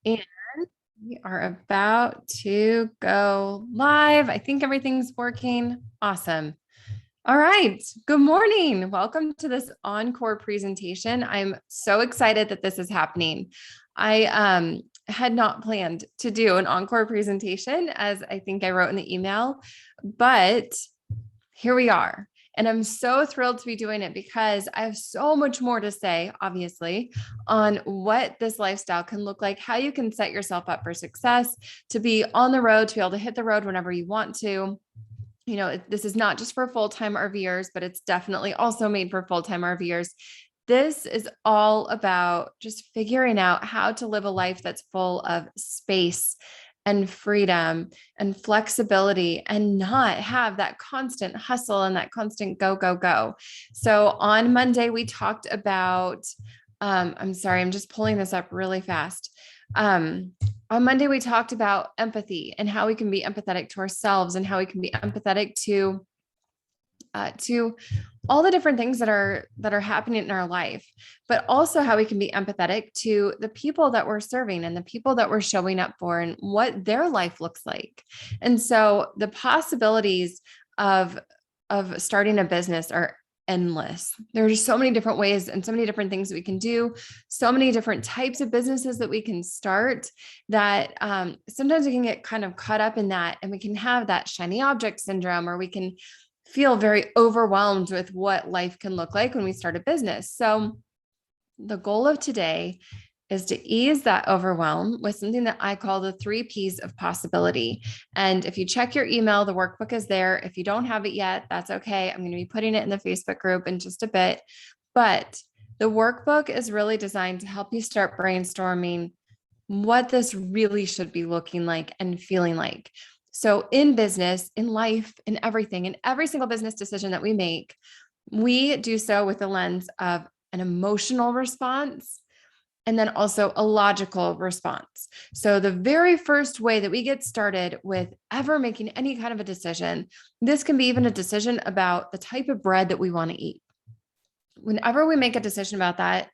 And we are about to go live. I think everything's working. Awesome. All right. Good morning. Welcome to this encore presentation. I'm so excited that this is happening. I had not planned to do an encore presentation, as I think I wrote in the email, but here we are. And I'm so thrilled to be doing it because I have so much more to say, obviously, on what this lifestyle can look like, how you can set yourself up for success, to be on the road, to be able to hit the road whenever you want to. You know, this is not just for full-time RVers, but it's definitely also made for full-time RVers. This is all about just figuring out how to live a life that's full of space and freedom and flexibility and not have that constant hustle and that constant go, go, go. So on Monday, we talked about, I'm sorry, I'm just pulling this up really fast. Um, on Monday, we talked about empathy and how we can be empathetic to ourselves and how we can be empathetic to all the different things that are happening in our life, but also how we can be empathetic to the people that we're serving and the people that we're showing up for and what their life looks like. And so the possibilities of starting a business are endless. There's so many different ways and so many different things that we can do, so many different types of businesses that we can start, that sometimes we can get kind of caught up in that, and we can have that shiny object syndrome, or we can feel very overwhelmed with what life can look like when we start a business. So the goal of today is to ease that overwhelm with something that I call the 3 Ps of possibility. And if you check your email, the workbook is there. If you don't have it yet, that's okay. I'm going to be putting it in the Facebook group in just a bit. But the workbook is really designed to help you start brainstorming what this really should be looking like and feeling like. So in business, in life, in everything, in every single business decision that we make, we do so with the lens of an emotional response and then also a logical response. So the very first way that we get started with ever making any kind of a decision, this can be even a decision about the type of bread that we want to eat. Whenever we make a decision about that,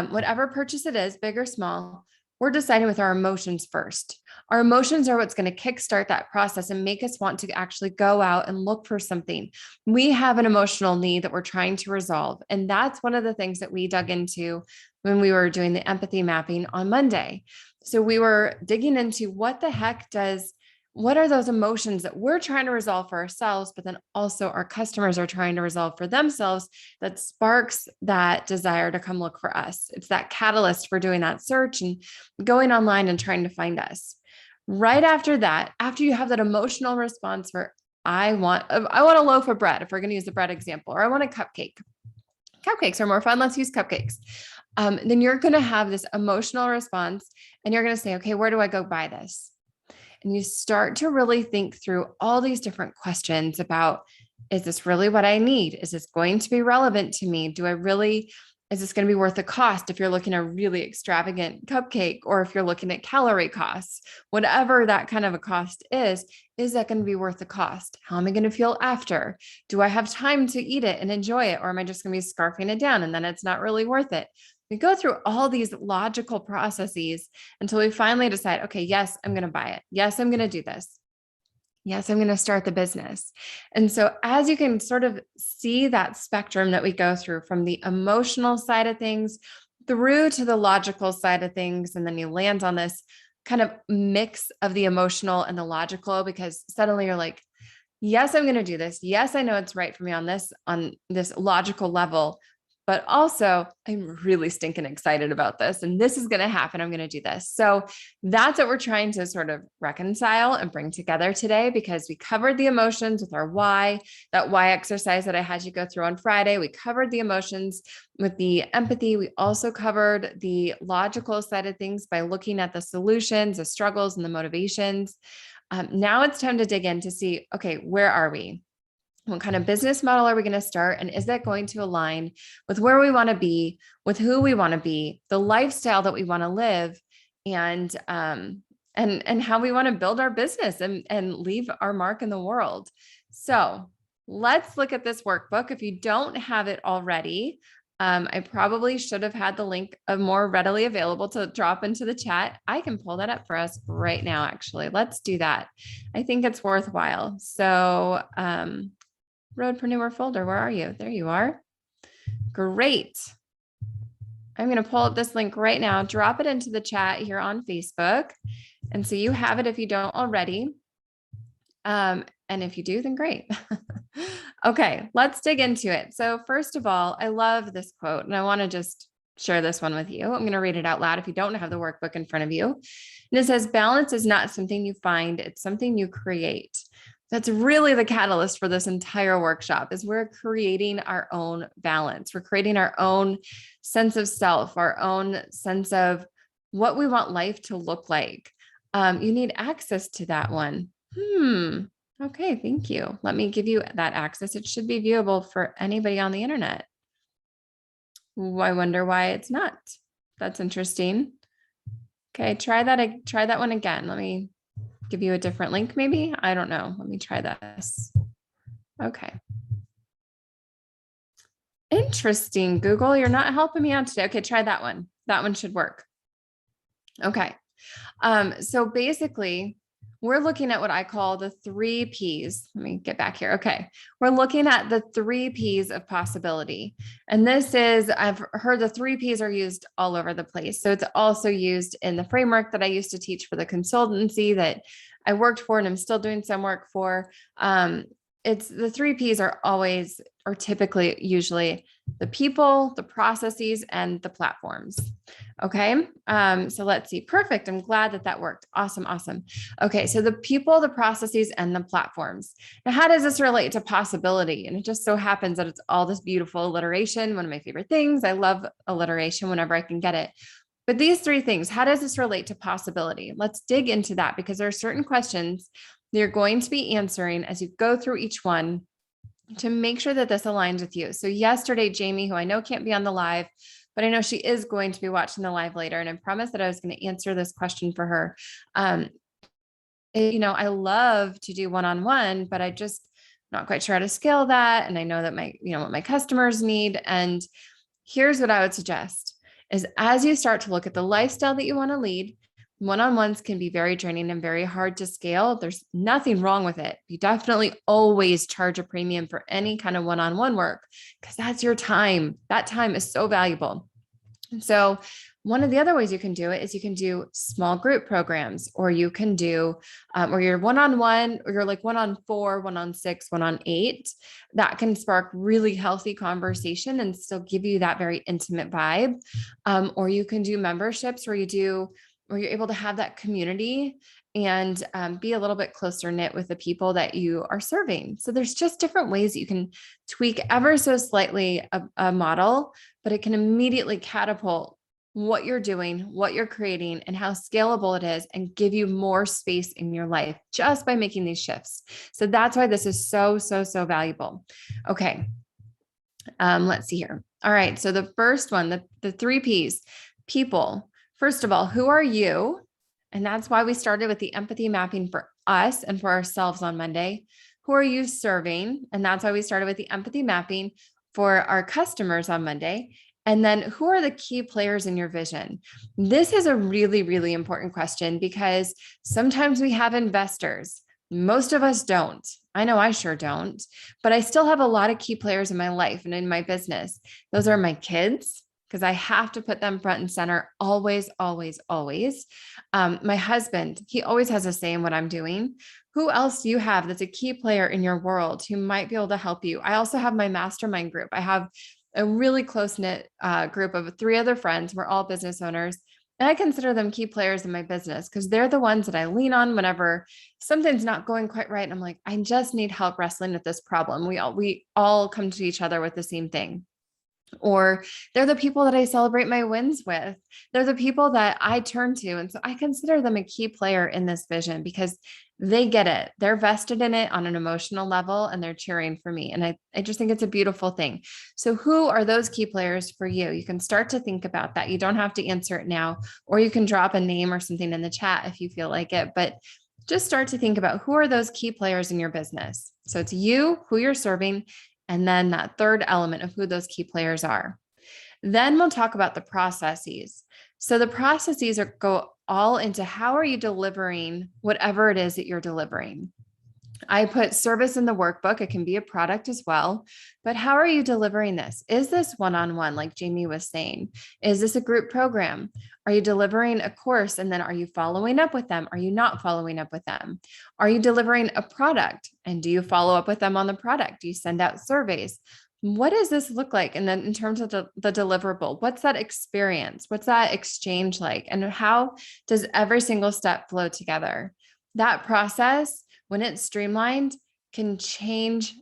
whatever purchase it is, big or small, we're deciding with our emotions first. Our emotions are what's going to kickstart that process and make us want to actually go out and look for something. We have an emotional need that we're trying to resolve. And that's one of the things that we dug into when we were doing the empathy mapping on Monday. So we were digging into what are those emotions that we're trying to resolve for ourselves, but then also our customers are trying to resolve for themselves, that sparks that desire to come look for us. It's that catalyst for doing that search and going online and trying to find us. Right after that, after you have that emotional response for, I want a loaf of bread, if we're going to use the bread example, or I want a cupcake. Cupcakes are more fun. Let's use cupcakes. Then you're going to have this emotional response and you're going to say, okay, where do I go buy this? And you start to really think through all these different questions about, is this really what I need? Is this going to be relevant to me? Is this going to be worth the cost if you're looking at a really extravagant cupcake, or if you're looking at calorie costs, whatever that kind of a cost is that going to be worth the cost? How am I going to feel after? Do I have time to eat it and enjoy it? Or am I just going to be scarfing it down and then it's not really worth it? We go through all these logical processes until we finally decide, okay, yes, I'm going to buy it. Yes, I'm going to do this. Yes, I'm going to start the business. And so as you can sort of see that spectrum that we go through, from the emotional side of things through to the logical side of things, and then you land on this kind of mix of the emotional and the logical, because suddenly you're like, yes, I'm going to do this. Yes, I know it's right for me on this logical level, but also I'm really stinking excited about this, and this is going to happen. I'm going to do this. So that's what we're trying to sort of reconcile and bring together today, because we covered the emotions with our why, that why exercise that I had you go through on Friday. We covered the emotions with the empathy. We also covered the logical side of things by looking at the solutions, the struggles, and the motivations. Now it's time to dig in to see, okay, where are we? What kind of business model are we going to start? And is that going to align with where we want to be, with who we want to be, the lifestyle that we want to live, and how we want to build our business and leave our mark in the world? So let's look at this workbook. If you don't have it already, I probably should have had the link more readily available to drop into the chat. I can pull that up for us right now, actually. Let's do that. I think it's worthwhile. So Roadpreneur folder, where are you? There you are. Great. I'm going to pull up this link right now, drop it into the chat here on Facebook. And so you have it if you don't already. And if you do, then great. Okay, let's dig into it. So first of all, I love this quote, and I want to just share this one with you. I'm going to read it out loud if you don't have the workbook in front of you. And it says, balance is not something you find, it's something you create. That's really the catalyst for this entire workshop is we're creating our own balance. We're creating our own sense of self, our own sense of what we want life to look like. You need access to that one. Okay, thank you. Let me give you that access. It should be viewable for anybody on the internet. I wonder why it's not. That's interesting. Okay, try that one again. Let me give you a different link maybe. I don't know. Let me try this. Okay. Interesting, Google. You're not helping me out today. Okay, try that one. That one should work. Okay. So basically, we're looking at what I call the 3 Ps. Let me get back here. Okay. We're looking at the 3 Ps of possibility. And this is, I've heard the 3 Ps are used all over the place. So it's also used in the framework that I used to teach for the consultancy that I worked for and I'm still doing some work for. It's the 3 Ps are typically usually the people, the processes, and the platforms. Okay. So let's see. Perfect. I'm glad that worked. Awesome. Awesome. Okay. So the people, the processes, and the platforms. Now, how does this relate to possibility? And it just so happens that it's all this beautiful alliteration. One of my favorite things. I love alliteration whenever I can get it. But these 3 things, how does this relate to possibility? Let's dig into that because there are certain questions you're going to be answering as you go through each one to make sure that this aligns with you. So yesterday, Jamie, who I know can't be on the live, but I know she is going to be watching the live later. And I promised that I was going to answer this question for her. I love to do one-on-one, but I just not quite sure how to scale that. And I know that what my customers need. And here's what I would suggest is as you start to look at the lifestyle that you want to lead, one-on-ones can be very draining and very hard to scale. There's nothing wrong with it. You definitely always charge a premium for any kind of one-on-one work because that's your time. That time is so valuable. And so one of the other ways you can do it is you can do small group programs, or you can do, or you're one-on-one, or you're like 1-on-4, 1-on-6, 1-on-8. That can spark really healthy conversation and still give you that very intimate vibe. Or you can do memberships where you're able to have that community and be a little bit closer knit with the people that you are serving. So there's just different ways that you can tweak ever so slightly a model, but it can immediately catapult what you're doing, what you're creating, and how scalable it is, and give you more space in your life just by making these shifts. So that's why this is so, so, so valuable. Okay. Let's see here. All right. So the first one, the 3 Ps, people. First of all, who are you? And that's why we started with the empathy mapping for us and for ourselves on Monday. Who are you serving? And that's why we started with the empathy mapping for our customers on Monday. And then who are the key players in your vision? This is a really, really important question because sometimes we have investors. Most of us don't. I know I sure don't, but I still have a lot of key players in my life and in my business. Those are my kids, because I have to put them front and center always, always, always. My husband, he always has a say in what I'm doing. Who else do you have that's a key player in your world who might be able to help you? I also have my mastermind group. I have a really close-knit group of 3 other friends. We're all business owners. And I consider them key players in my business because they're the ones that I lean on whenever something's not going quite right. And I'm like, I just need help wrestling with this problem. We all come to each other with the same thing. Or they're the people that I celebrate my wins with. They're the people that I turn to. And so I consider them a key player in this vision because they get it. They're vested in it on an emotional level and they're cheering for me. And I just think it's a beautiful thing. So who are those key players for you? You can start to think about that. You don't have to answer it now, or you can drop a name or something in the chat if you feel like it, but just start to think about who are those key players in your business. So it's you, who you're serving, and then that third element of who those key players are. Then we'll talk about the processes. So the processes go all into how are you delivering whatever it is that you're delivering. I put service in the workbook. It can be a product as well, but how are you delivering this? Is this one-on-one, like Jamie was saying? Is this a group program? Are you delivering a course and then are you following up with them? Are you not following up with them? Are you delivering a product and do you follow up with them on the product? Do you send out surveys? What does this look like? And then in terms of the deliverable, what's that experience? What's that exchange like? And how does every single step flow together? That process, when it's streamlined, can change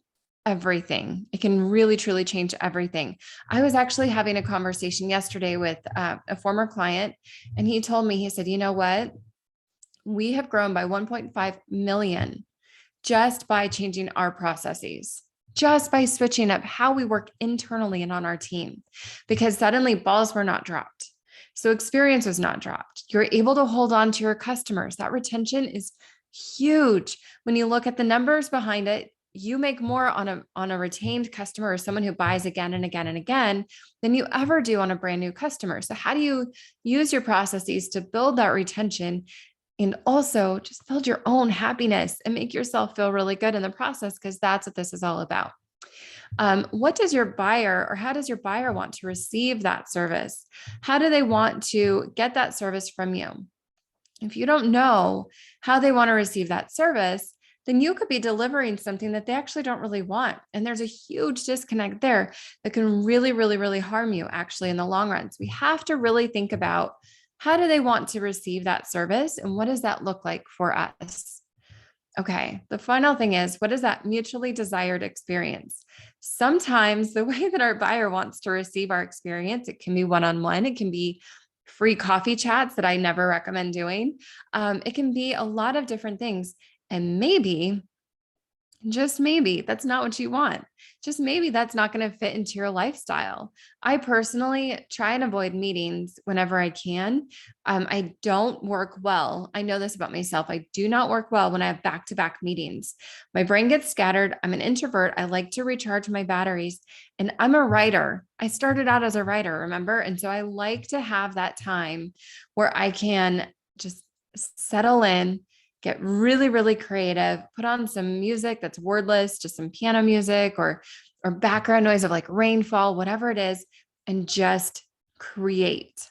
everything. It can really, truly change everything. I was actually having a conversation yesterday with a former client, and he told me, he said, you know what? We have grown by 1.5 million just by changing our processes, just by switching up how we work internally and on our team, because suddenly balls were not dropped. So experience was not dropped. You're able to hold on to your customers. That retention is huge. When you look at the numbers behind it, you make more on a retained customer or someone who buys again and again and again than you ever do on a brand new customer. So how do you use your processes to build that retention and also just build your own happiness and make yourself feel really good in the process? Because that's what this is all about. What does your buyer, or how does your buyer want to receive that service? How do they want to get that service from you? If you don't know how they want to receive that service, then you could be delivering something that they actually don't really want. And there's a huge disconnect there that can really, really, really harm you actually in the long run. So we have to really think about, how do they want to receive that service and what does that look like for us? Okay, the final thing is, what is that mutually desired experience? Sometimes the way that our buyer wants to receive our experience, it can be one-on-one, it can be free coffee chats that I never recommend doing. It can be a lot of different things. And maybe, just maybe, that's not what you want. Just maybe that's not going to fit into your lifestyle. I personally try and avoid meetings whenever I can. I don't work well. I know this about myself. I do not work well when I have back-to-back meetings. My brain gets scattered. I'm an introvert. I like to recharge my batteries. And I'm a writer. I started out as a writer, remember? And so I like to have that time where I can just settle in, get really, really creative, put on some music that's wordless, just some piano music or background noise of like rainfall, whatever it is, and just create.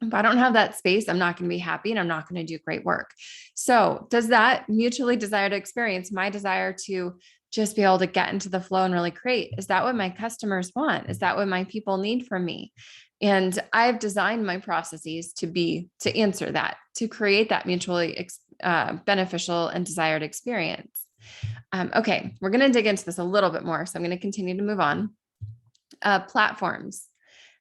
If I don't have that space, I'm not going to be happy and I'm not going to do great work. So does that mutually desired experience, my desire to just be able to get into the flow and really create, is that what my customers want? Is that what my people need from me? And I've designed my processes to answer that, to create that mutually beneficial and desired experience. Okay, we're going to dig into this a little bit more. So I'm going to continue to move on. Platforms.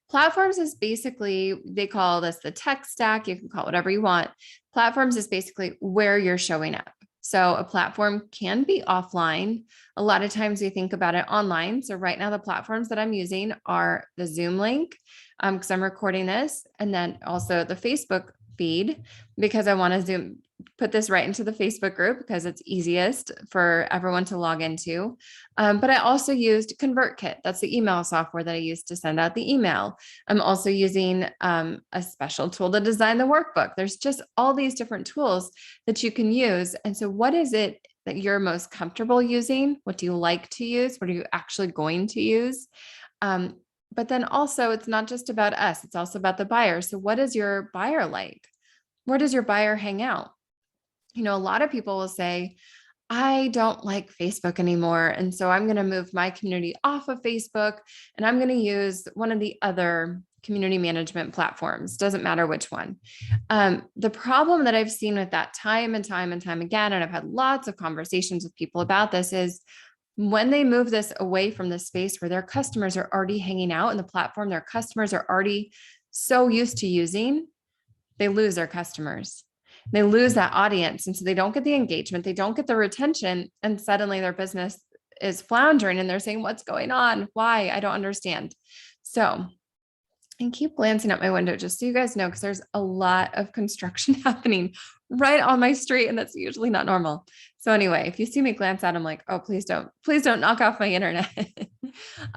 Platforms is basically, they call this the tech stack. You can call it whatever you want. Platforms is basically where you're showing up. So a platform can be offline. A lot of times we think about it online. So right now the platforms that I'm using are the Zoom link, because I'm recording this, and then also the Facebook feed, because I want to put this right into the Facebook group because it's easiest for everyone to log into. But I also used ConvertKit. That's the email software that I use to send out the email. I'm also using a special tool to design the workbook. There's just all these different tools that you can use. And so what is it that you're most comfortable using? What do you like to use? What are you actually going to use? But then also, it's not just about us. It's also about the buyer. So what is your buyer like? Where does your buyer hang out? You know, a lot of people will say, I don't like Facebook anymore. And so I'm going to move my community off of Facebook and I'm going to use one of the other community management platforms. Doesn't matter which one. The problem that I've seen with that time and time and time again, and I've had lots of conversations with people about this, is when they move this away from the space where their customers are already hanging out in the platform, their customers are already so used to using, they lose their customers. They lose that audience. And so they don't get the engagement, they don't get the retention. And suddenly their business is floundering and they're saying, what's going on? Why? I don't understand. So, and keep glancing at my window just so you guys know, because there's a lot of construction happening right on my street. And that's usually not normal. So anyway, if you see me glance out, I'm like, oh, please don't knock off my internet.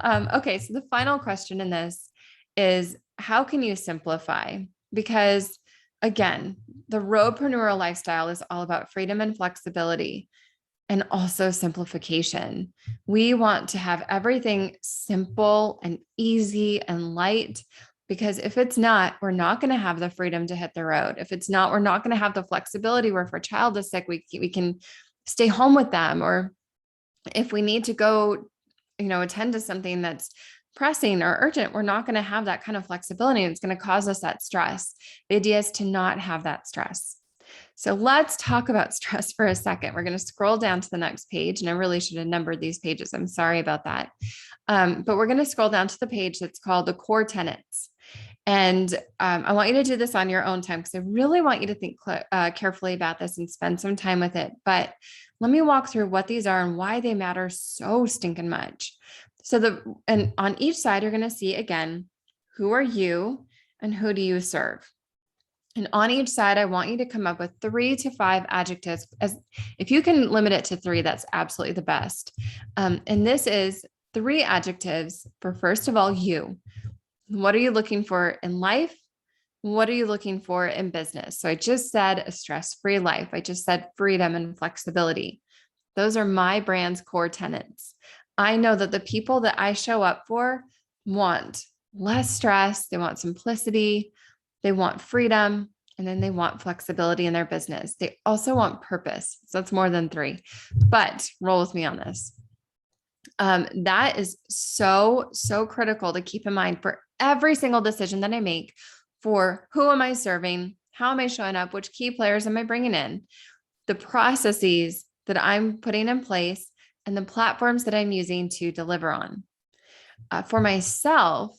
Okay. So the final question in this is how can you simplify? Because again, the roadpreneur lifestyle is all about freedom and flexibility and also simplification. We want to have everything simple and easy and light, because if it's not, we're not going to have the freedom to hit the road. If it's not, we're not going to have the flexibility where if our child is sick, we can stay home with them. Or if we need to go, attend to something that's pressing or urgent, we're not going to have that kind of flexibility. It's going to cause us that stress. The idea is to not have that stress. So let's talk about stress for a second. We're going to scroll down to the next page, and I really should have numbered these pages. I'm sorry about that. But we're going to scroll down to the page that's called the core tenets. And I want you to do this on your own time, because I really want you to think carefully about this and spend some time with it. But let me walk through what these are and why they matter so stinking much. And on each side, you're going to see again, who are you and who do you serve? And on each side, I want you to come up with 3 to 5 adjectives. As if you can limit it to 3, that's absolutely the best. And this is 3 adjectives for, first of all, you. What are you looking for in life? What are you looking for in business? So I just said a stress-free life. I just said freedom and flexibility. Those are my brand's core tenets. I know that the people that I show up for want less stress. They want simplicity. They want freedom. And then they want flexibility in their business. They also want purpose. So that's more than 3, but roll with me on this. That is so, so critical to keep in mind for every single decision that I make for who am I serving? How am I showing up? Which key players am I bringing in? The processes that I'm putting in place and the platforms that I'm using to deliver on. For myself,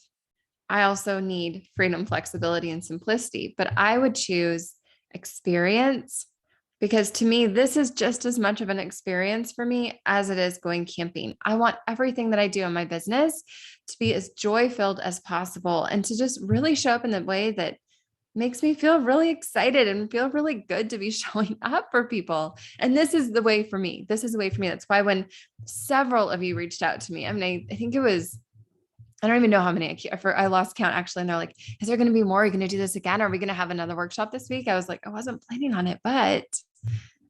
I also need freedom, flexibility, and simplicity, but I would choose experience, because to me, this is just as much of an experience for me as it is going camping. I want everything that I do in my business to be as joy-filled as possible and to just really show up in the way that makes me feel really excited and feel really good to be showing up for people. And this is the way for me. This is the way for me. That's why when several of you reached out to me, I think it was, I don't even know how many, I lost count actually. And they're like, is there going to be more? Are you going to do this again? Are we going to have another workshop this week? I was like, I wasn't planning on it, but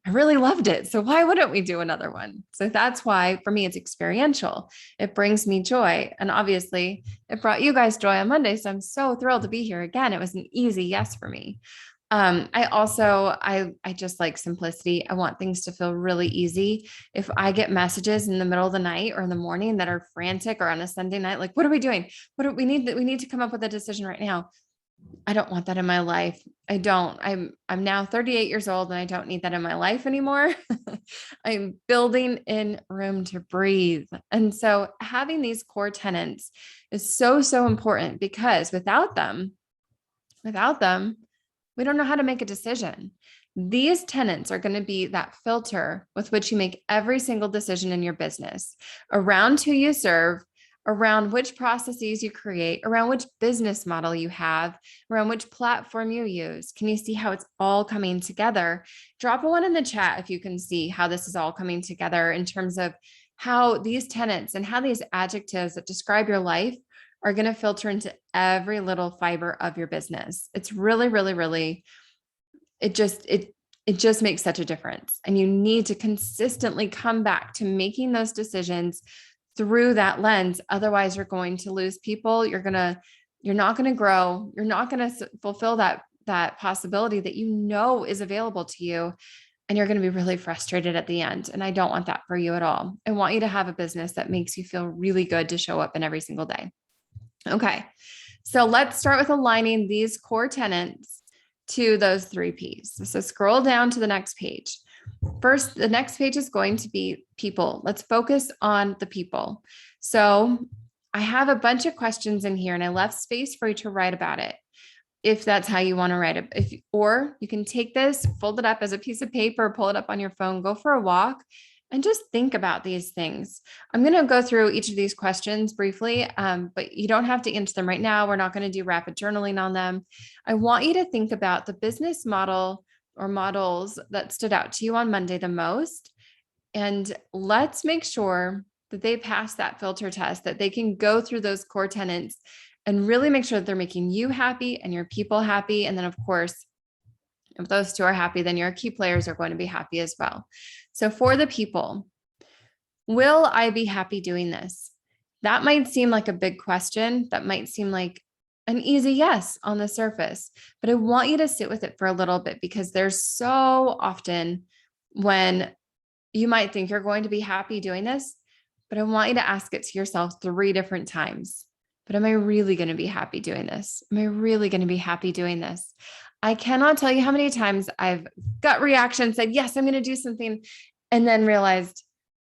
I really loved it. So why wouldn't we do another one? So that's why for me, it's experiential. It brings me joy. And obviously it brought you guys joy on Monday. So I'm so thrilled to be here again. It was an easy yes for me. I just like simplicity. I want things to feel really easy. If I get messages in the middle of the night or in the morning that are frantic, or on a Sunday night, like, what are we doing? What do we need? We need to come up with a decision right now. I don't want that in my life. I don't. I'm now 38 years old and I don't need that in my life anymore. I'm building in room to breathe. And so having these core tenets is so, so important, because without them, we don't know how to make a decision. These tenets are going to be that filter with which you make every single decision in your business, around who you serve, around which processes you create, around which business model you have, around which platform you use. Can you see how it's all coming together? Drop a 1 in the chat if you can see how this is all coming together in terms of how these tenets and how these adjectives that describe your life are going to filter into every little fiber of your business. It's really, really, really, it just makes such a difference. And you need to consistently come back to making those decisions through that lens. Otherwise, you're going to lose people. You're not going to grow. You're not going to fulfill that possibility that is available to you. And you're going to be really frustrated at the end. And I don't want that for you at all. I want you to have a business that makes you feel really good to show up in every single day. Okay. So let's start with aligning these core tenets to those 3 P's. So scroll down to the next page. First, the next page is going to be people. Let's focus on the people. So I have a bunch of questions in here and I left space for you to write about it, if that's how you want to write it. Or you can take this, fold it up as a piece of paper, pull it up on your phone, go for a walk, and just think about these things. I'm going to go through each of these questions briefly, but you don't have to answer them right now. We're not going to do rapid journaling on them. I want you to think about the business model or models that stood out to you on Monday the most. And let's make sure that they pass that filter test, that they can go through those core tenets and really make sure that they're making you happy and your people happy. And then, of course, if those two are happy, then your key players are going to be happy as well. So for the people, will I be happy doing this? That might seem like a big question. That might seem like an easy yes on the surface, but I want you to sit with it for a little bit, because there's so often when you might think you're going to be happy doing this, but I want you to ask it to yourself 3 different times. But am I really going to be happy doing this? Am I really going to be happy doing this? I cannot tell you how many times I've gut reaction said, yes, I'm going to do something, and then realized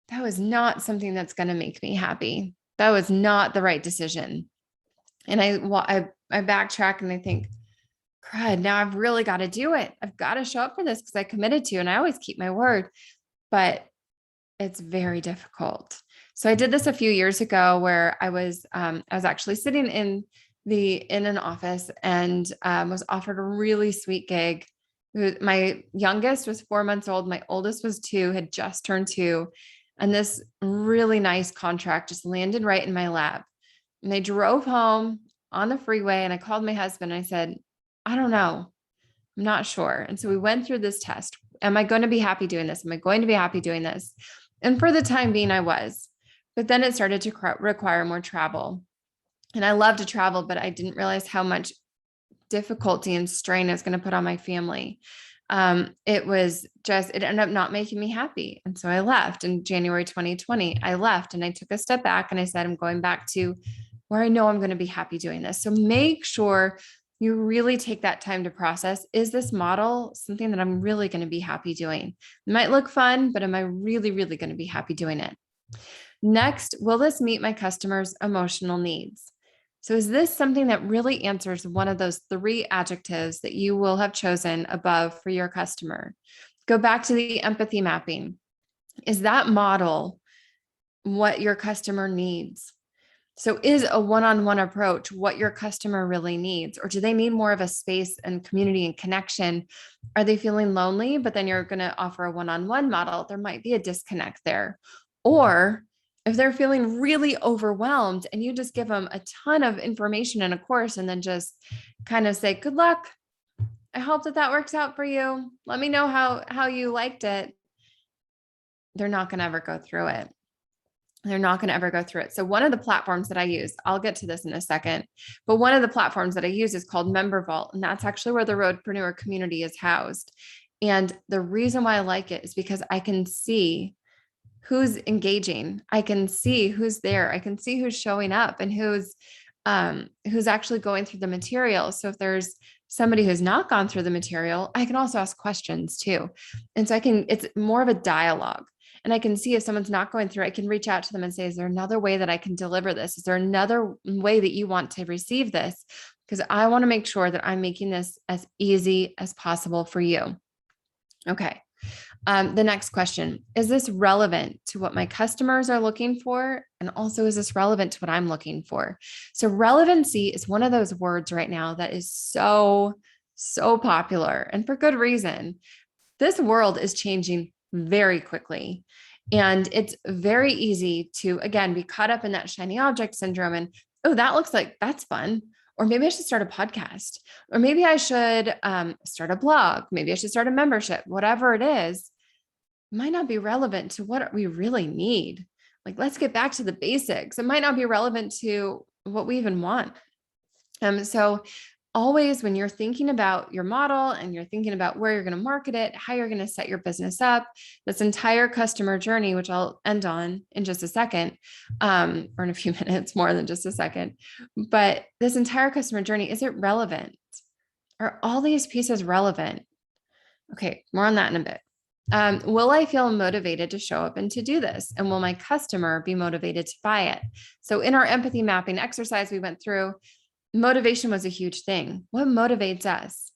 that was not something that's going to make me happy. That was not the right decision. And I backtrack and I think, crud, now I've really got to do it. I've got to show up for this because I committed to, and I always keep my word, but it's very difficult. So I did this a few years ago where I was actually sitting in an office and was offered a really sweet gig. My youngest was 4 months old. My oldest was 2, had just turned 2. And this really nice contract just landed right in my lap. And I drove home on the freeway and I called my husband and I said, I don't know. I'm not sure. And so we went through this test. Am I going to be happy doing this? Am I going to be happy doing this? And for the time being, I was. But then it started to require more travel. And I love to travel, but I didn't realize how much difficulty and strain I was going to put on my family. It ended up not making me happy. And so I left in January 2020. I left and I took a step back and I said, I'm going back to where I know I'm going to be happy doing this. So make sure you really take that time to process, is this model something that I'm really going to be happy doing? It might look fun, but am I really, really going to be happy doing it? Next, will this meet my customers' emotional needs? So is this something that really answers one of those 3 adjectives that you will have chosen above for your customer? Go back to the empathy mapping. Is that model what your customer needs? So is a one-on-one approach what your customer really needs? Or do they need more of a space and community and connection? Are they feeling lonely, but then you're going to offer a one-on-one model? There might be a disconnect there. Or if they're feeling really overwhelmed and you just give them a ton of information in a course and then just kind of say, good luck. I hope that works out for you. Let me know how you liked it. They're not going to ever go through it. They're not going to ever go through it. So one of the platforms that I use, I'll get to this in a second, but one of the platforms that I use is called Member Vault. And that's actually where the Roadpreneur community is housed. And the reason why I like it is because I can see who's engaging. I can see who's there. I can see who's showing up and who's actually going through the material. So if there's somebody who's not gone through the material, I can also ask questions too. And so it's more of a dialogue. And I can see if someone's not going through, I can reach out to them and say, is there another way that I can deliver this? Is there another way that you want to receive this? Because I want to make sure that I'm making this as easy as possible for you. Okay. The next question, is this relevant to what my customers are looking for? And also, is this relevant to what I'm looking for? So relevancy is one of those words right now that is so popular, and for good reason. This world is changing very quickly. And it's very easy to, again, be caught up in that shiny object syndrome. And, oh, that looks like that's fun. Or maybe I should start a podcast, or maybe I should start a blog. Maybe I should start a membership, whatever it is, might not be relevant to what we really need. Like, let's get back to the basics. It might not be relevant to what we even want. So always when you're thinking about your model and you're thinking about where you're going to market it, how you're going to set your business up, this entire customer journey, which I'll end on in just a second, or in a few minutes, more than just a second, but this entire customer journey, is it relevant? Are all these pieces relevant? Okay, more on that in a bit. Will I feel motivated to show up and to do this? And will my customer be motivated to buy it? So in our empathy mapping exercise we went through, motivation was a huge thing. What motivates us?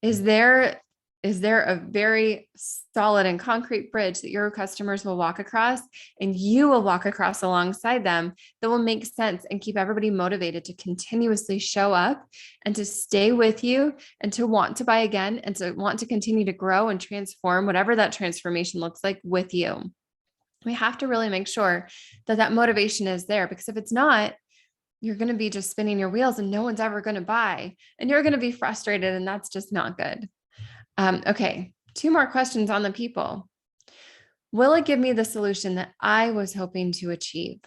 Is there a very solid and concrete bridge that your customers will walk across and you will walk across alongside them that will make sense and keep everybody motivated to continuously show up and to stay with you and to want to buy again and to want to continue to grow and transform whatever that transformation looks like with you? We have to really make sure that motivation is there, because if it's not, you're going to be just spinning your wheels and no one's ever going to buy, and you're going to be frustrated. And that's just not good. Okay. 2 more questions on the people. Will it give me the solution that I was hoping to achieve?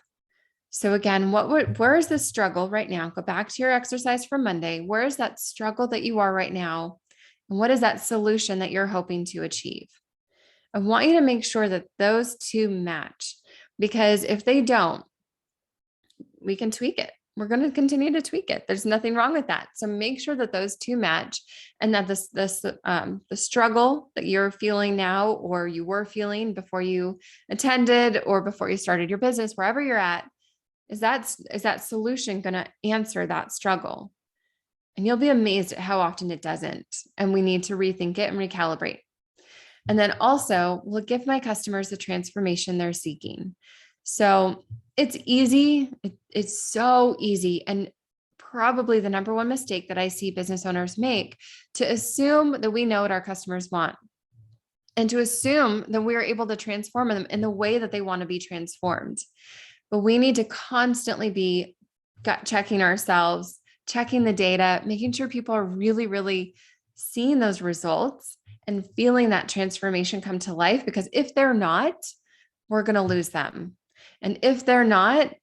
So again, where is the struggle right now? Go back to your exercise from Monday. Where is that struggle that you are right now? And what is that solution that you're hoping to achieve? I want you to make sure that those 2 match, because if they don't, we can tweak it. We're going to continue to tweak it. There's nothing wrong with that. So make sure that those 2 match, and that the struggle that you're feeling now, or you were feeling before you attended or before you started your business, wherever you're at, is that solution going to answer that struggle? And you'll be amazed at how often it doesn't. And we need to rethink it and recalibrate. And then also, will it give my customers the transformation they're seeking? So it's easy. It's so easy. And probably the number one mistake that I see business owners make, to assume that we know what our customers want, and to assume that we are able to transform them in the way that they want to be transformed. But we need to constantly be gut checking ourselves, checking the data, making sure people are really, really seeing those results and feeling that transformation come to life. Because if they're not, we're going to lose them. And if they're not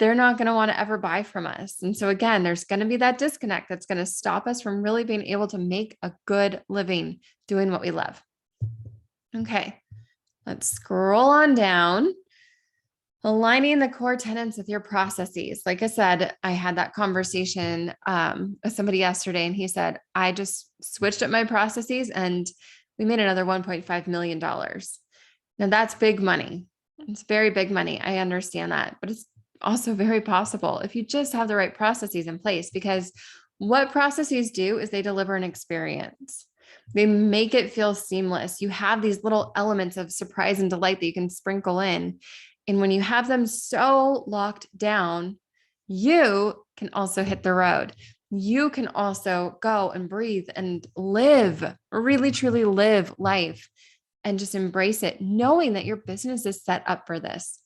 going to want to ever buy from us. And so again, there's going to be that disconnect that's going to stop us from really being able to make a good living doing what we love. Okay, let's scroll on down. Aligning the core tenets with your processes. Like I said, I had that conversation with somebody yesterday, and he said, I just switched up my processes and we made another $1.5 million. Now that's big money. It's very big money. I understand that, but it's also very possible if you just have the right processes in place, because what processes do is they deliver an experience. They make it feel seamless. You have these little elements of surprise and delight that you can sprinkle in. And when you have them so locked down, you can also hit the road. You can also go and breathe and live, really, truly live life, and just embrace it, knowing that your business is set up for this.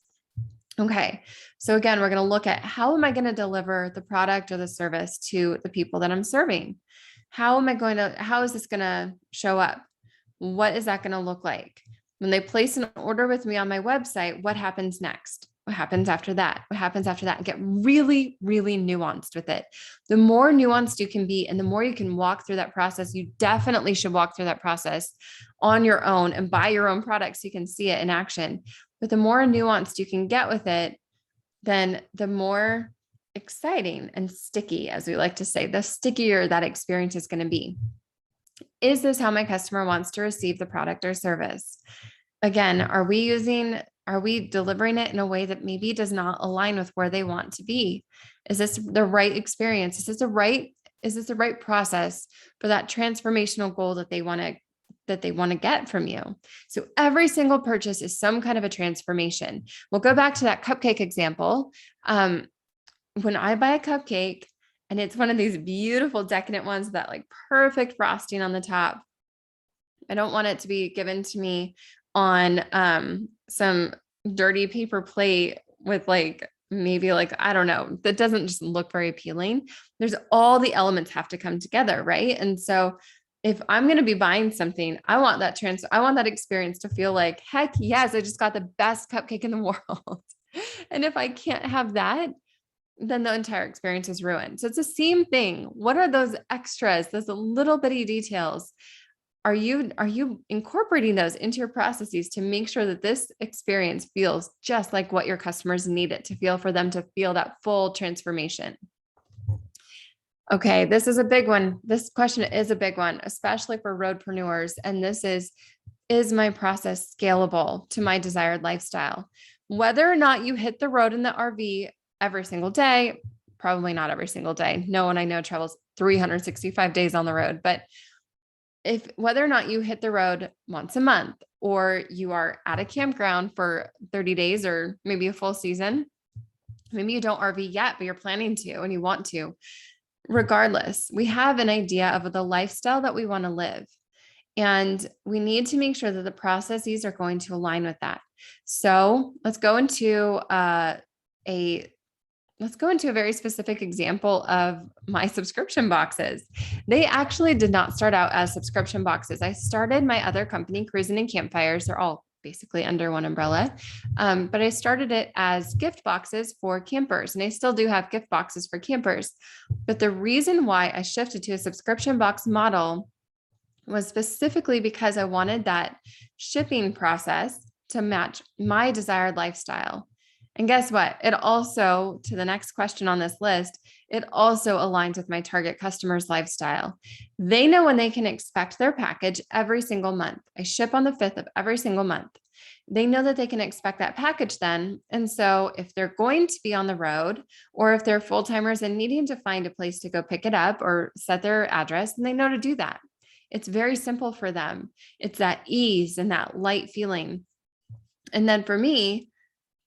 Okay. So again, we're going to look at, how am I going to deliver the product or the service to the people that I'm serving? How is this going to show up? What is that going to look like? When they place an order with me on my website, what happens next? What happens after that? What happens after that? And get really, really nuanced with it. The more nuanced you can be, and the more you can walk through that process, you definitely should walk through that process on your own and buy your own product so you can see it in action. But the more nuanced you can get with it, then the more exciting and sticky, as we like to say, the stickier that experience is going to be. Is this how my customer wants to receive the product or service? Again, are we delivering it in a way that maybe does not align with where they want to be? Is this the right experience? Is this the right process for that transformational goal that they want to get from you? So every single purchase is some kind of a transformation. We'll go back to that cupcake example. When I buy a cupcake, and it's one of these beautiful decadent ones, that like perfect frosting on the top, I don't want it to be given to me on some dirty paper plate with maybe I don't know, that doesn't just look very appealing. There's all the elements have to come together, right? And so if I'm going to be buying something, I want that experience to feel like, heck yes, I just got the best cupcake in the world. And if I can't have that, then the entire experience is ruined. So it's the same thing. What are those extras, those little bitty details? Are you incorporating those into your processes to make sure that this experience feels just like what your customers need it to feel, for them to feel that full transformation? Okay, this is a big one. This question is a big one, especially for roadpreneurs. And this is my process scalable to my desired lifestyle? Whether or not you hit the road in the RV every single day, probably not every single day. No one I know travels 365 days on the road, but whether or not you hit the road once a month, or you are at a campground for 30 days or maybe a full season, maybe you don't RV yet, but you're planning to and you want to. Regardless, we have an idea of the lifestyle that we want to live. And we need to make sure that the processes are going to align with that. So let's go into let's go into a very specific example of my subscription boxes. They actually did not start out as subscription boxes. I started my other company, Cruising and Campfires. They're all basically under one umbrella. But I started it as gift boxes for campers, and I still do have gift boxes for campers. But the reason why I shifted to a subscription box model was specifically because I wanted that shipping process to match my desired lifestyle. And guess what? It also, to the next question on this list, it also aligns with my target customer's lifestyle. They know when they can expect their package every single month. I ship on the 5th of every single month. They know that they can expect that package then. And so if they're going to be on the road, or if they're full timers and needing to find a place to go pick it up or set their address, then they know to do that. It's very simple for them. It's that ease and that light feeling. And then for me,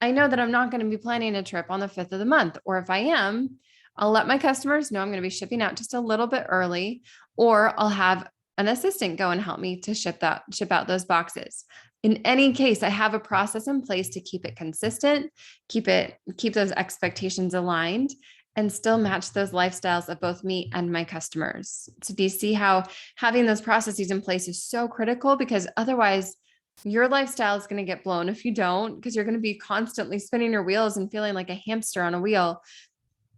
I know that I'm not going to be planning a trip on the 5th of the month, or if I am, I'll let my customers know I'm going to be shipping out just a little bit early, or I'll have an assistant go and help me to ship out those boxes. In any case, I have a process in place to keep it consistent, keep those expectations aligned, and still match those lifestyles of both me and my customers. So do you see how having those processes in place is so critical? Because otherwise, your lifestyle is going to get blown if you don't, because you're going to be constantly spinning your wheels and feeling like a hamster on a wheel,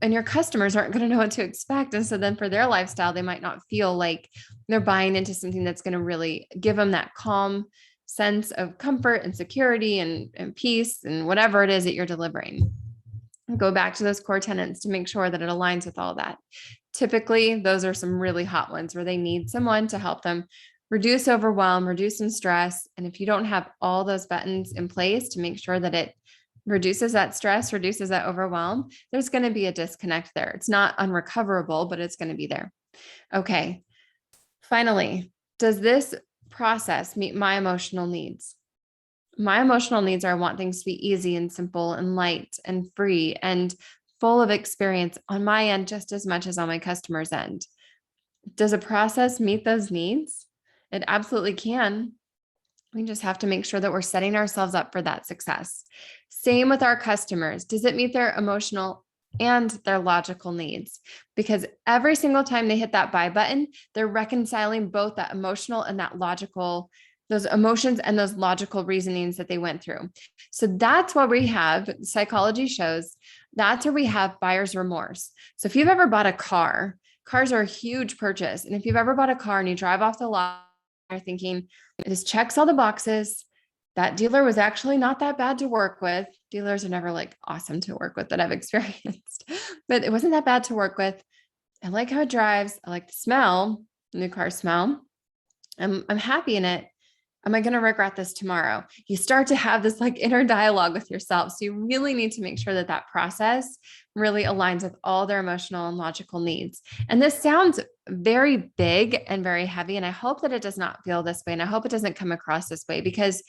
and your customers aren't going to know what to expect. And so then for their lifestyle, they might not feel like they're buying into something that's going to really give them that calm sense of comfort and security and peace and whatever it is that you're delivering. Go back to those core tenets to make sure that it aligns with all that. Typically, those are some really hot ones where they need someone to help them reduce overwhelm, reduce some stress. And if you don't have all those buttons in place to make sure that it reduces that stress, reduces that overwhelm, there's going to be a disconnect there. It's not unrecoverable, but it's going to be there. Okay. Finally, does this process meet my emotional needs? My emotional needs are I want things to be easy and simple and light and free and full of experience on my end, just as much as on my customer's end. Does a process meet those needs? It absolutely can. We just have to make sure that we're setting ourselves up for that success. Same with our customers. Does it meet their emotional and their logical needs? Because every single time they hit that buy button, they're reconciling both that emotional and that logical, those emotions and those logical reasonings that they went through. So that's what we have. Psychology shows that's where we have buyer's remorse. So if you've ever bought a car, cars are a huge purchase. And if you've ever bought a car and you drive off the lot, you're thinking, this checks all the boxes. That dealer was actually not that bad to work with. Dealers are never like awesome to work with that I've experienced, but it wasn't that bad to work with. I like how it drives. I like the smell, the new car smell. I'm happy in it. Am I going to regret this tomorrow? You start to have this like inner dialogue with yourself. So you really need to make sure that that process really aligns with all their emotional and logical needs. And this sounds very big and very heavy. And I hope that it does not feel this way. And I hope it doesn't come across this way, because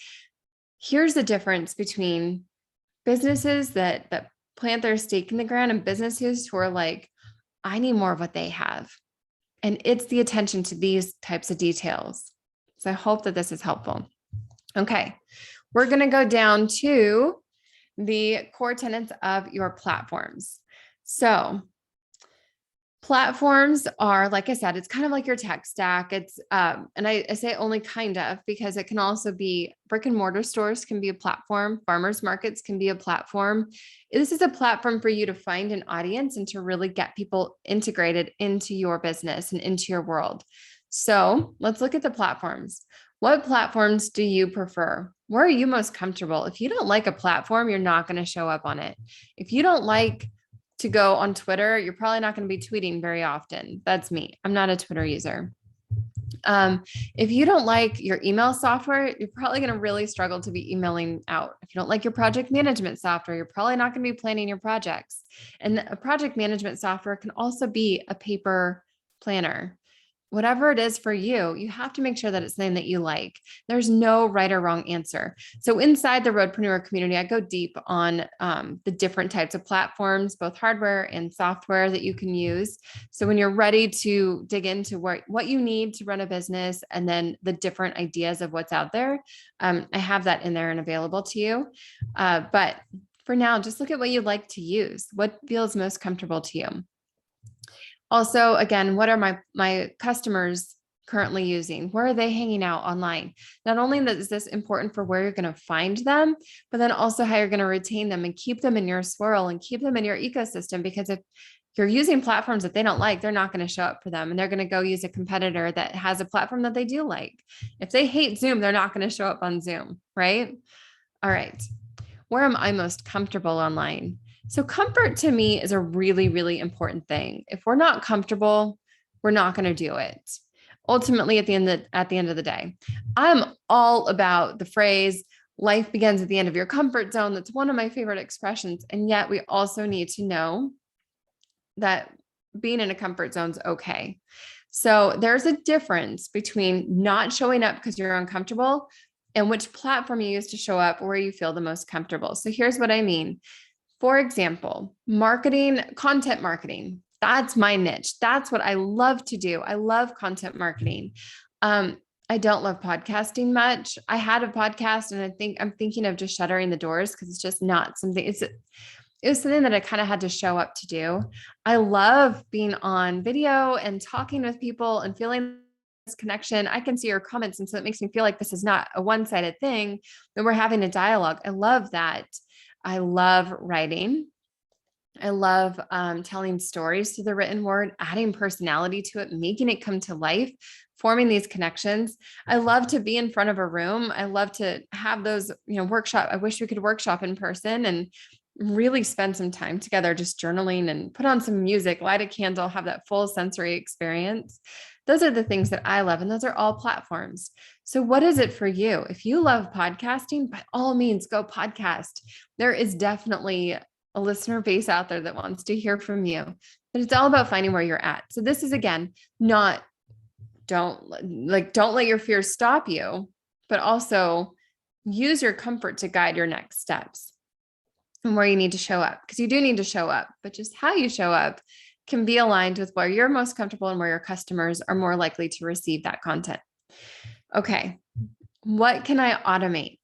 here's the difference between businesses that plant their stake in the ground and businesses who are like, I need more of what they have. And it's the attention to these types of details. So I hope that this is helpful. Okay, we're going to go down to the core tenets of your platforms. So platforms are, like I said, it's kind of like your tech stack. It's, and I say only kind of, because it can also be brick and mortar stores can be a platform. Farmers markets can be a platform. This is a platform for you to find an audience and to really get people integrated into your business and into your world. So let's look at the platforms. What platforms do you prefer? Where are you most comfortable? If you don't like a platform, you're not going to show up on it. If you don't like to go on Twitter, you're probably not going to be tweeting very often. That's me. I'm not a Twitter user. If you don't like your email software, you're probably going to really struggle to be emailing out. If you don't like your project management software, you're probably not going to be planning your projects. And a project management software can also be a paper planner. Whatever it is for you, you have to make sure that it's something that you like. There's no right or wrong answer. So inside the Roadpreneur community, I go deep on the different types of platforms, both hardware and software that you can use. So when you're ready to dig into what you need to run a business and then the different ideas of what's out there, I have that in there and available to you. But for now, just look at what you like to use, what feels most comfortable to you. Also, again, what are my customers currently using? Where are they hanging out online? Not only is this important for where you're going to find them, but then also how you're going to retain them and keep them in your swirl and keep them in your ecosystem. Because if you're using platforms that they don't like, they're not going to show up for them, and they're going to go use a competitor that has a platform that they do like. If they hate Zoom, they're not going to show up on Zoom, right? All right. Where am I most comfortable online? So comfort to me is a really, really important thing. If we're not comfortable, we're not going to do it. Ultimately, at the end of the day, I'm all about the phrase life begins at the end of your comfort zone. That's one of my favorite expressions. And yet we also need to know that being in a comfort zone is okay. So there's a difference between not showing up because you're uncomfortable and which platform you use to show up where you feel the most comfortable. So here's what I mean. For example, content marketing. That's my niche. That's what I love to do. I love content marketing. I don't love podcasting much. I had a podcast and I'm thinking of just shuttering the doors because it's just not something, it was something that I kind of had to show up to do. I love being on video and talking with people and feeling this connection. I can see your comments. And so it makes me feel like this is not a one-sided thing, that we're having a dialogue. I love that. I love writing. I love telling stories through the written word, adding personality to it, making it come to life, forming these connections. I love to be in front of a room. I love to have those, workshop. I wish we could workshop in person and really spend some time together, just journaling and put on some music, light a candle, have that full sensory experience. Those are the things that I love. And those are all platforms. So what is it for you? If you love podcasting, by all means, go podcast. There is definitely a listener base out there that wants to hear from you, but it's all about finding where you're at. So this is, again, don't let your fears stop you, but also use your comfort to guide your next steps and where you need to show up, because you do need to show up, but just how you show up can be aligned with where you're most comfortable and where your customers are more likely to receive that content. Okay. What can I automate?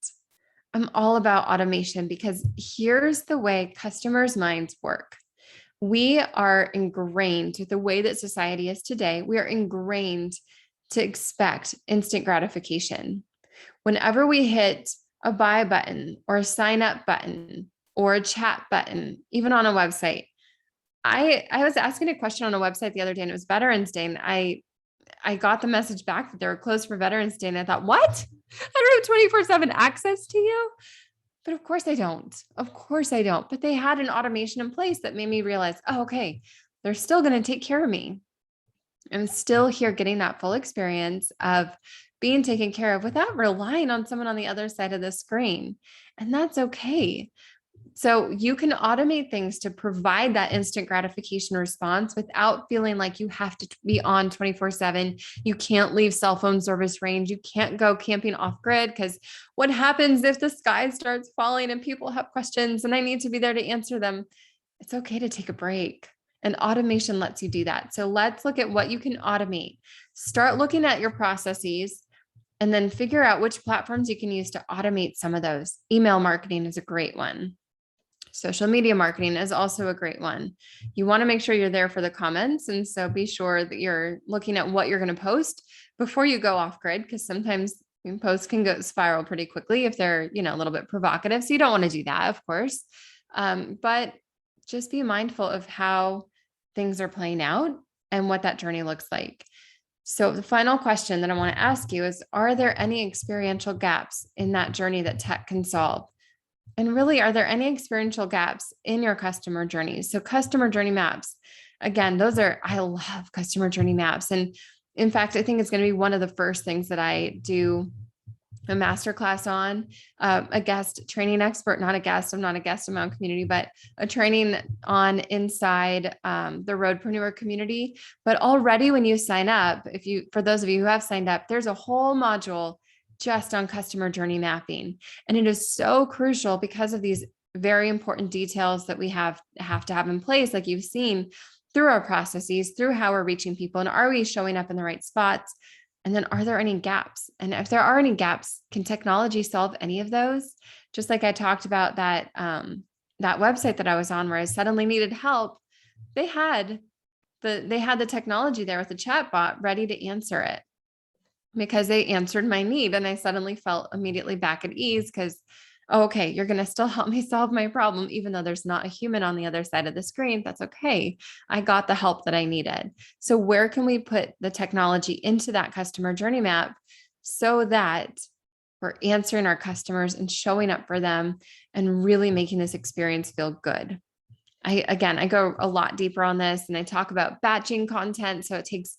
I'm all about automation because here's the way customers' minds work. We are ingrained with the way that society is today. We are ingrained to expect instant gratification. Whenever we hit a buy button or a sign up button or a chat button, even on a website, I was asking a question on a website the other day, and it was Veterans Day, and I got the message back that they were closed for Veterans Day. And I thought, what? I don't have 24/7 access to you. But of course I don't. Of course I don't. But they had an automation in place that made me realize, oh, okay, they're still going to take care of me. I'm still here getting that full experience of being taken care of without relying on someone on the other side of the screen. And that's okay. So you can automate things to provide that instant gratification response without feeling like you have to be on 24/7. You can't leave cell phone service range. You can't go camping off grid, because what happens if the sky starts falling and people have questions and I need to be there to answer them? It's okay to take a break. And automation lets you do that. So let's look at what you can automate. Start looking at your processes and then figure out which platforms you can use to automate some of those. Email marketing is a great one. Social media marketing is also a great one. You want to make sure you're there for the comments. And so be sure that you're looking at what you're going to post before you go off grid, because sometimes posts can go spiral pretty quickly if they're, a little bit provocative. So you don't want to do that, of course. But just be mindful of how things are playing out and what that journey looks like. So the final question that I want to ask you is, are there any experiential gaps in that journey that tech can solve? And really, are there any experiential gaps in your customer journeys? So customer journey maps, again, I love customer journey maps. And in fact, I think it's going to be one of the first things that I do a masterclass on, a guest training expert, not a guest. I'm not a guest in my own community, but a training on inside the Roadpreneur community. But already when you sign up, for those of you who have signed up, there's a whole module just on customer journey mapping. And it is so crucial because of these very important details that we have to have in place, like you've seen through our processes, through how we're reaching people. And are we showing up in the right spots? And then are there any gaps? And if there are any gaps, can technology solve any of those? Just like I talked about that that website that I was on where I suddenly needed help, they had the technology there with the chat bot ready to answer it because they answered my need. And I suddenly felt immediately back at ease because, okay, you're going to still help me solve my problem, even though there's not a human on the other side of the screen. That's okay. I got the help that I needed. So where can we put the technology into that customer journey map so that we're answering our customers and showing up for them and really making this experience feel good? I go a lot deeper on this and I talk about batching content. So it takes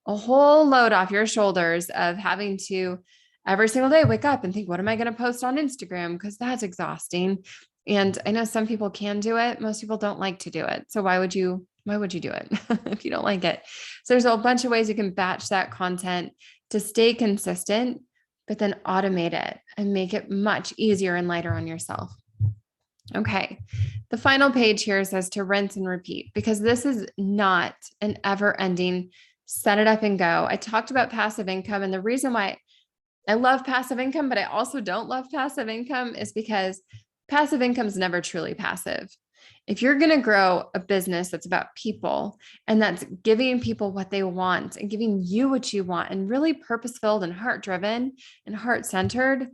a whole load off your shoulders of having to every single day wake up and think, what am I going to post on Instagram? Because that's exhausting. And I know some people can do it. Most people don't like to do it. So why would you do it if you don't like it? So there's a bunch of ways you can batch that content to stay consistent, but then automate it and make it much easier and lighter on yourself. Okay. The final page here says to rinse and repeat, because this is not an ever ending set it up and go. I talked about passive income, and the reason why I love passive income, but I also don't love passive income is because passive income is never truly passive. If you're going to grow a business that's about people and that's giving people what they want and giving you what you want and really purpose-filled and heart-driven and heart-centered,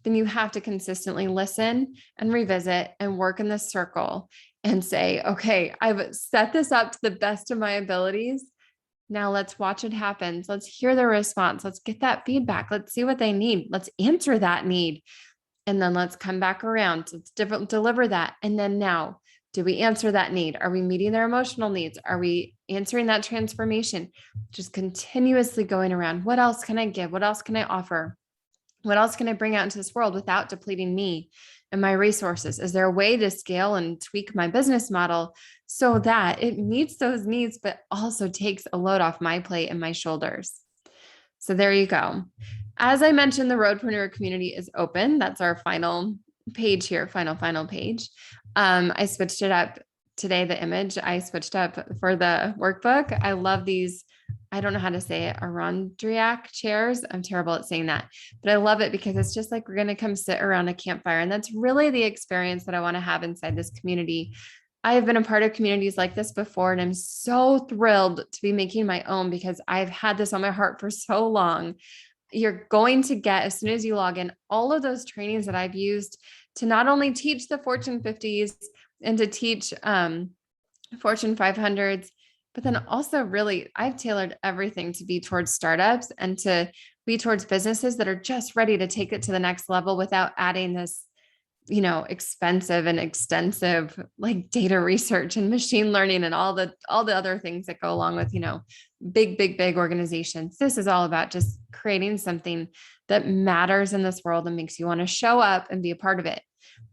then you have to consistently listen and revisit and work in this circle and say, okay, I've set this up to the best of my abilities. Now let's watch it happen. Let's hear their response. Let's get that feedback. Let's see what they need. Let's answer that need. And then let's come back around. Let's deliver that. And then now, do we answer that need? Are we meeting their emotional needs? Are we answering that transformation? Just continuously going around. What else can I give? What else can I offer? What else can I bring out into this world without depleting me and my resources? Is there a way to scale and tweak my business model so that it meets those needs, but also takes a load off my plate and my shoulders? So there you go. As I mentioned, the Roadpreneur community is open. That's our final page here, final page. I switched it up today, the image I switched up for the workbook. I love these. I don't know how to say it, Arondriac chairs. I'm terrible at saying that, but I love it because it's just like we're going to come sit around a campfire. And that's really the experience that I want to have inside this community. I have been a part of communities like this before, and I'm so thrilled to be making my own because I've had this on my heart for so long. You're going to get, as soon as you log in, all of those trainings that I've used to not only teach the Fortune 50s and to teach Fortune 500s, but then also really, I've tailored everything to be towards startups and to be towards businesses that are just ready to take it to the next level without adding this, expensive and extensive like data research and machine learning and all the other things that go along with, big organizations. This is all about just creating something that matters in this world and makes you want to show up and be a part of it.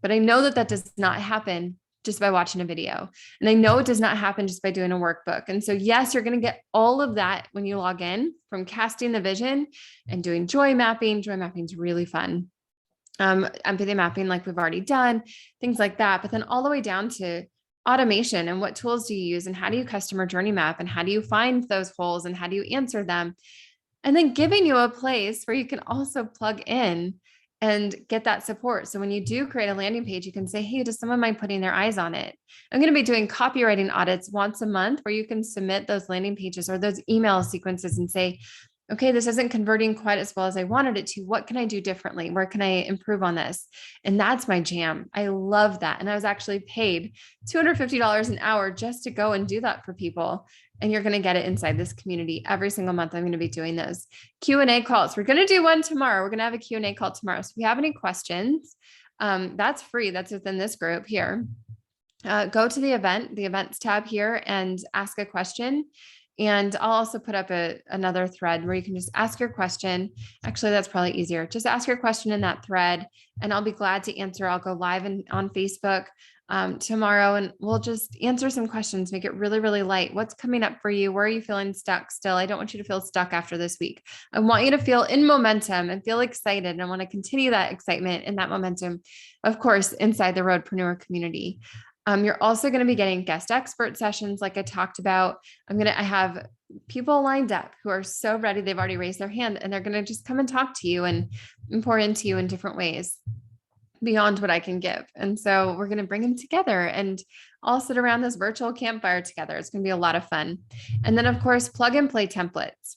But I know that does not happen just by watching a video. And I know it does not happen just by doing a workbook. And so, yes, you're going to get all of that when you log in, from casting the vision and doing joy mapping. Joy mapping is really fun. Empathy mapping, like we've already done, things like that. But then all the way down to automation and what tools do you use and how do you customer journey map and how do you find those holes and how do you answer them? And then giving you a place where you can also plug in and get that support. So when you do create a landing page, you can say, hey, does someone mind putting their eyes on it? I'm going to be doing copywriting audits once a month where you can submit those landing pages or those email sequences and say, okay, this isn't converting quite as well as I wanted it to. What can I do differently? Where can I improve on this? And that's my jam. I love that. And I was actually paid $250 an hour just to go and do that for people. And you're going to get it inside this community every single month. I'm going to be doing those Q&A calls. We're going to do one tomorrow. We're going to have a Q&A call tomorrow. So if you have any questions, that's free. That's within this group here. Go to the events tab here and ask a question. And I'll also put up another thread where you can just ask your question. Actually, that's probably easier. Just ask your question in that thread and I'll be glad to answer. I'll go live on Facebook tomorrow and we'll just answer some questions, make it really, really light. What's coming up for you? Where are you feeling stuck still? I don't want you to feel stuck after this week. I want you to feel in momentum and feel excited. And I want to continue that excitement and that momentum, of course, inside the Roadpreneur community. You're also going to be getting guest expert sessions like I talked about. I have people lined up who are so ready. They've already raised their hand and they're going to just come and talk to you and pour into you in different ways. beyond what I can give. And so we're going to bring them together and all sit around this virtual campfire together. It's going to be a lot of fun. And then, of course, plug and play templates.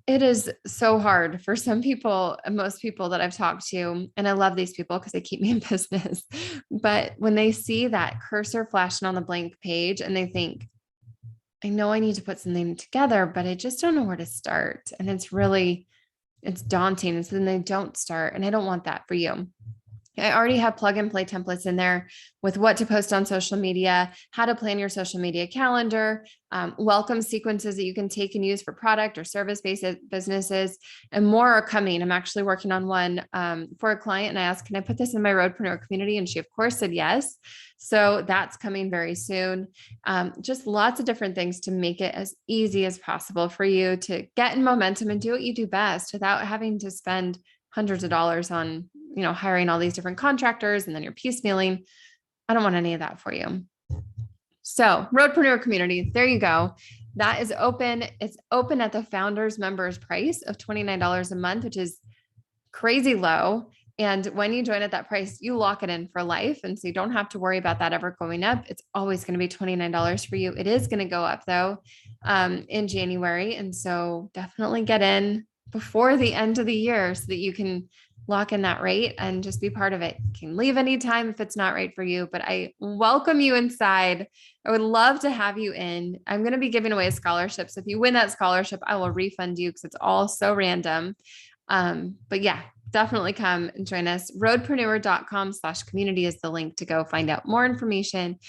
It is so hard for some people, and most people that I've talked to, and I love these people because they keep me in business. But when they see that cursor flashing on the blank page and they think, I know I need to put something together, but I just don't know where to start. And it's daunting. And so then they don't start. And I don't want that for you. I already have plug and play templates in there with what to post on social media, how to plan your social media calendar, welcome sequences that you can take and use for product or service-based businesses, and more are coming. I'm actually working on one for a client, and I asked, can I put this in my Roadpreneur community? And she, of course, said yes. So that's coming very soon. Just lots of different things to make it as easy as possible for you to get in momentum and do what you do best without having to spend hundreds of dollars on, hiring all these different contractors and then you're piecemealing. I don't want any of that for you. So Roadpreneur community, there you go. That is open. It's open at the founders members price of $29 a month, which is crazy low. And when you join at that price, you lock it in for life. And so you don't have to worry about that ever going up. It's always going to be $29 for you. It is going to go up though, in January. And so definitely get in before the end of the year so that you can lock in that rate and just be part of it. You can leave anytime if it's not right for you, but I welcome you inside. I would love to have you in. I'm going to be giving away a scholarship. So if you win that scholarship, I will refund you because it's all so random. But yeah, definitely come and join us. Roadpreneur.com/community is the link to go find out more information,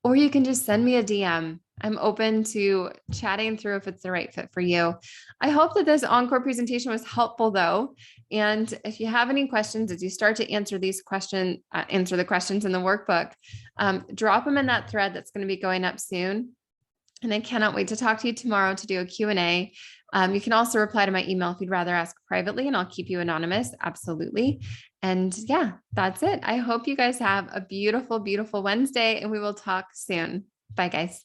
or you can just send me a DM. I'm open to chatting through if it's the right fit for you. I hope that this encore presentation was helpful though. And if you have any questions, as you start to answer these questions, answer the questions in the workbook, drop them in that thread that's going to be going up soon. And I cannot wait to talk to you tomorrow to do a Q&A. You can also reply to my email if you'd rather ask privately, and I'll keep you anonymous. Absolutely. And yeah, that's it. I hope you guys have a beautiful, beautiful Wednesday, and we will talk soon. Bye, guys.